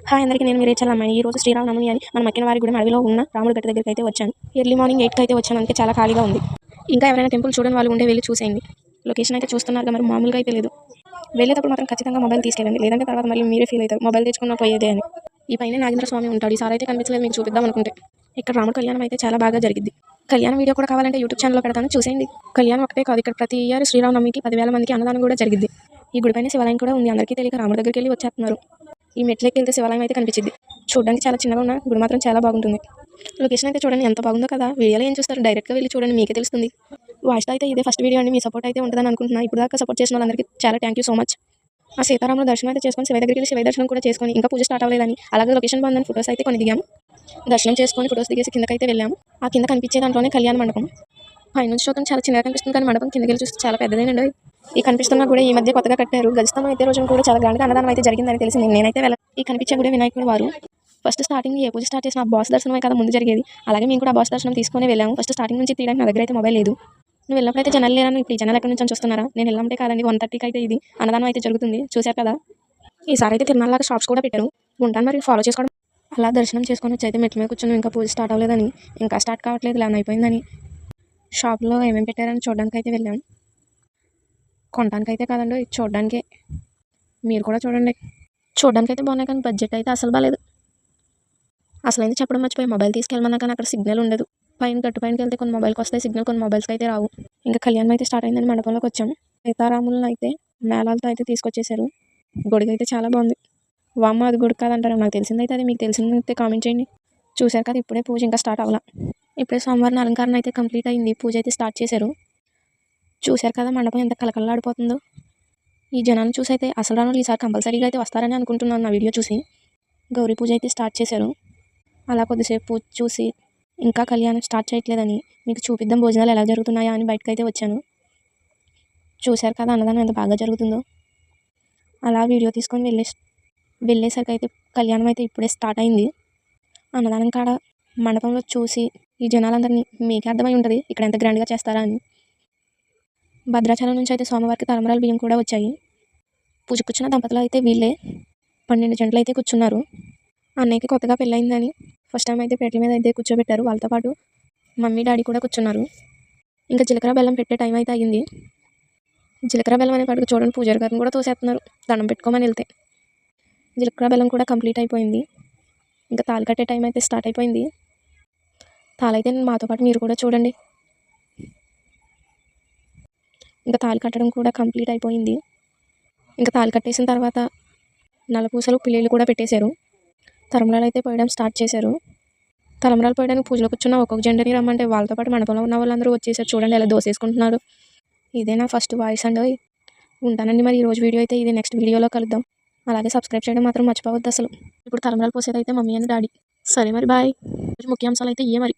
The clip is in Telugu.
హాయ్ అందరికీ, నేను మీ రేచల్ అమ్మాయి. ఈ రోజు శ్రీరామనవమి అని మన మక్కినవారి గుడి అడవిలో ఉన్న రాముడి గట్టు దగ్గరికి అయితే వచ్చాను. ఎర్లీ మార్నింగ్ 8కి అయితే వచ్చాను, అందుకే చాలా ఖాళీగా ఉంది. ఇంకా ఎవరైనా టెంపుల్ చూడని వాళ్ళు ఉంటే వెళ్ళి చూసేయండి. లొకేషన్ అయితే చూస్తున్నారు, మరి మామూలుగా అయితే లేదు. వెళ్ళేటప్పుడు మాత్రం ఖచ్చితంగా మొబైల్ తీసుకెళ్ళండి, లేదంటే తర్వాత మళ్ళీ మీరే ఫీల్ అవుతారు మొబైల్ తెచ్చుకున్న పోయేదే అని. ఈ పైన నాగేంద్ర స్వామి ఉంటాడు. ఈసారి అయితే కనిపించలేదు, మీకు చూపిద్దాం అనుకుంటే. ఇక్కడ రాముడి కళ్యాణం అయితే చాలా బాగా జరిగింది. కళ్యాణం వీడియో కూడా కావాలంటే యూట్యూబ్ ఛానల్లో పెడతాను, చూసేయండి. కళ్యాణం ఒకటే కాదు, ఇక్కడ ప్రతి ఇయర్ శ్రీరామనవమికి 10,000 మందికి అన్నదానం కూడా జరిగింది. ఈ గుడిపైన శివాలయం కూడా ఉంది, అందరికీ తెలియక రాముడి దగ్గరికి వెళ్ళి వచ్చేస్తున్నారు. ఈ మెట్లకి వెళ్తే శివాలయం అయితే కనిపించింది. చూడడానికి చాలా చిన్నగా ఉన్న గుడి మాత్రం చాలా బాగుంటుంది. లొకేషన్ అయితే చూడండి ఎంత బాగుందో కదా. వీడియోలో ఏం చూస్తారు, డైరెక్ట్గా వెళ్ళి చూడండి, మీకే తెలుస్తుంది. వాయిస్లో అయితే ఇదే ఫస్ట్ వీడియో అండి, మీ సపోర్ట్ అయితే ఉంటుందని అనుకుంటున్నాను. ఇప్పుడు దాకా సపోర్ట్ చేసిన వాళ్ళందరికీ చాలా థ్యాంక్ యూ సో మచ్. ఆ సీతారాముల దర్శనం అయితే చేసుకొని శివ దగ్గరికి వెళ్ళి శివ దర్శనం కూడా చేసుకొని ఇంకా పూజ స్టార్ట్ అవ్వలేదని, అలాగే లొకేషన్ బాగుందని ఫొటోస్ అయితే కొన్ని దిగాము. దర్శనం చేసుకొని ఫొటోస్ దిగేసి కిందకైతే వెళ్ళాము. ఆ కింద కనిపించే దాంట్లోనే కళ్యాణ మండపం. పైనుంచి చూడడం చాలా చిన్నగా కనిపిస్తుంది, కానీ మండపం కిందకి వెళ్ళి చూస్తే చాలా పెద్దదేనండి. ఈ కనిపిస్తున్న కూడా ఈ మధ్య కొత్తగా కట్టారు. గజస్తంభం అయితే రోజున కూడా చాలా గ్రాండ్గా అన్నదానం అయితే జరిగిందని తెలిసింది. నేనైతే ఈ కనిపించే కూడా వినాయకుడు వారు. ఫస్ట్ స్టార్టింగ్ ఏ పూజ స్టార్ట్ చేసిన బాస్ దర్శనమే కదా ముందు జరిగేది. అలాగే మేము కూడా బాస్ దర్శనం తీసుకొని వెళ్ళాము. ఫస్ట్ స్టార్టింగ్ నుంచి తీయడానికి నా దగ్గర అయితే మొబైల్ లేదు. నువ్వు వెళ్ళినప్పుడైతే జనాలు లేరని, ఇప్పుడు ఈ జనాలు ఎక్కడి నుంచి చూస్తున్నారా? నేను వెళ్ళమంటే కాదండి, 1:30కి అయితే ఇది అన్నదానం అయితే జరుగుతుంది, చూశారు కదా. ఈసారి అయితే తిరుమలలాగా షాప్స్ కూడా పెట్టారు. ఉంటాను మరి, ఫాలో చేసుకోవడం. అలా దర్శనం చేసుకొని వచ్చి అయితే మెట్ల మీద కూర్చొని ఇంకా పూజ స్టార్ట్ అవ్వలేదని, ఇంకా స్టార్ట్ కావట్లేదు, 11 అయిపోయిందని షాప్లో ఏమేమి పెట్టారని చూడడానికి అయితే వెళ్ళాం. కొనడానికి అయితే కాదండి, చూడడానికే. మీరు కూడా చూడండి. చూడడానికి అయితే బాగున్నాయి, కానీ బడ్జెట్ అయితే అసలు బాగాలేదు. అసలైంది చెప్పడం మర్చిపోయి, మొబైల్ తీసుకెళ్ళమన్నా కానీ అక్కడ సిగ్నల్ ఉండదు. గట్టు పైనకి వెళ్తే కొన్ని మొబైల్కి వస్తాయి సిగ్నల్, కొన్ని మొబైల్స్కి అయితే రావు. ఇంకా కళ్యాణం అయితే స్టార్ట్ అయిందని మండపంలోకి వచ్చాము. సీతారాములను అయితే మేళాలతో అయితే తీసుకొచ్చేసారు. గుడికి అయితే చాలా బాగుంది. వామ్మ అది గుడి కాదంటారా? నాకు తెలిసిందైతే అది, మీకు తెలిసిందైతే కామెంట్ చేయండి. చూశారు కదా, ఇప్పుడే పూజ ఇంకా స్టార్ట్ అవ్వాల. ఇప్పుడే సోమవారం అలంకారం అయితే కంప్లీట్ అయింది, పూజ అయితే స్టార్ట్ చేశారు. చూశారు కదా మండపం ఎంత కలకల్లాడిపోతుందో. ఈ జనాన్ని చూసి అయితే అసలు రాను ఈసారి కంపల్సరీగా అయితే వస్తారని అనుకుంటున్నాను నా వీడియో చూసి. గౌరీ పూజ అయితే స్టార్ట్ చేశారు. అలా కొద్దిసేపు పూజ చూసి ఇంకా కళ్యాణం స్టార్ట్ చేయట్లేదని మీకు చూపిద్దాం భోజనాలు ఎలా జరుగుతున్నాయా అని బయటకైతే వచ్చాను. చూశారు కదా అన్నదానం ఎంత బాగా జరుగుతుందో. అలా వీడియో తీసుకొని వెళ్ళేసరికి అయితే కళ్యాణం అయితే ఇప్పుడే స్టార్ట్ అయింది. అన్నదానం కాడ మండపంలో చూసి ఈ జనాలందరినీ మీకే అర్థమై ఉంటుంది ఇక్కడ ఎంత గ్రాండ్గా చేస్తారా అని. భద్రాచలం నుంచి అయితే సోమవారికి తలమరాల బియ్యం కూడా వచ్చాయి. పూజ కూర్చున్న దంపతులు అయితే వీళ్ళే 12 జంటలు అయితే కూర్చున్నారు. అన్నయ్యకి కొత్తగా పెళ్ళయిందని ఫస్ట్ టైం అయితే పీటల మీద అయితే కూర్చోబెట్టారు. వాళ్ళతో పాటు మమ్మీ డాడీ కూడా కూర్చున్నారు. ఇంకా జీలకర్ర బెల్లం పెట్టే టైం అయితే అయ్యింది. జీలకర్ర బెల్లం అనే పాటుకు చూడండి పూజారి గారిని కూడా తోసేస్తున్నారు దండం పెట్టుకోమని వెళ్తే. జీలకర్ర బెల్లం కూడా కంప్లీట్ అయిపోయింది. ఇంకా తాళి కట్టే టైం అయితే స్టార్ట్ అయిపోయింది. తాళైతే మాతో పాటు మీరు కూడా చూడండి. ఇంకా తాళి కట్టడం కూడా కంప్లీట్ అయిపోయింది. ఇంకా తాళి కట్టేసిన తర్వాత నల్లపూసలు పిల్లీలు కూడా పెట్టేశారు. తలంబ్రాలు అయితే పోయడం స్టార్ట్ చేశారు. తలంబ్రాలు పోయడానికి పూజలో కూర్చున్న ఒక్కొక్క జెండని రమ్మంటే వాళ్ళతో పాటు మండపంలో ఉన్న వాళ్ళందరూ వచ్చేసారు. చూడండి ఎలా దోసేసుకుంటున్నారు. ఇదే నా ఫస్ట్ వాయిస్ అండి. ఉంటానండి మరి, ఈరోజు వీడియో అయితే ఇది. నెక్స్ట్ వీడియోలో కలుద్దాం. అలాగే సబ్స్క్రైబ్ చేయడం మాత్రం మర్చిపోవద్దు అసలు. ఇప్పుడు తలంబ్రాలు పోసేది అయితే మమ్మీ అండ్ డాడీ. సరే మరి, బాయ్. ముఖ్యాంశాలు అయితే ఇవే మరి.